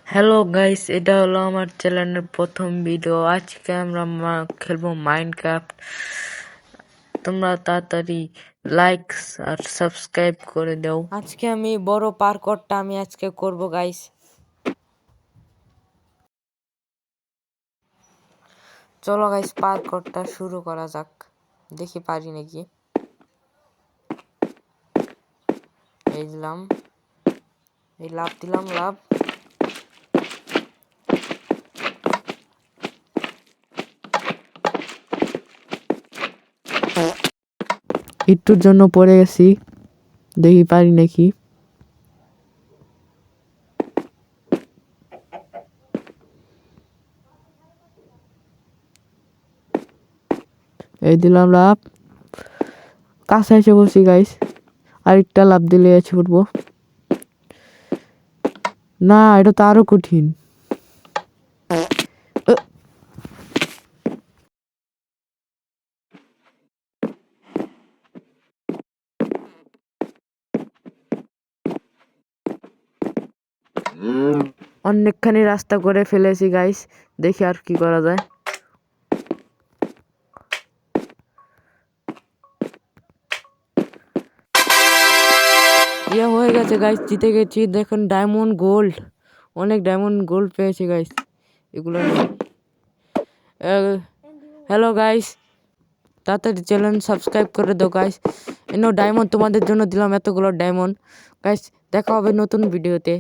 Hello guys, এটা হলো আমার চ্যানেলের প্রথম ভিডিও। আজকে আমরা খেলবো মাইনক্রাফট। তোমরা তাড়াতাড়ি লাইক আর সাবস্ক্রাইব করে দাও। আজকে আমি বড় পার্করটা আজকে করব গাইস। চলো গাইস, পার্করটা শুরু করা যাক। দেখি পারি নাকি। এই দিলাম, এই লাভ দিলাম, লাভ। একটুর জন্য পড়ে গেছি, দেখি পারি নাকি। এই দিলাম লাভ, কাছে এসে বসি গাইস। আরেকটা লাভ দিলে এসে পড়বো। না, এটা তো আরো কঠিন। অনেকখানি রাস্তা করে ফেলেছি গাইস, দেখি আর কি করা যায়। হয়ে গেছে গাইস, জিতে গেছি। দেখুন ডায়মন্ড গোল্ড, অনেক ডায়মন্ড গোল্ড পেয়েছি গাইস। এগুলো হ্যালো গাইস, তাড়াতাড়ি চ্যানেল সাবস্ক্রাইব করে দাও গাইস। ডায়মন্ড তোমাদের জন্য দিলাম, এতগুলো ডায়মন্ড গাইস। দেখা হবে নতুন ভিডিওতে।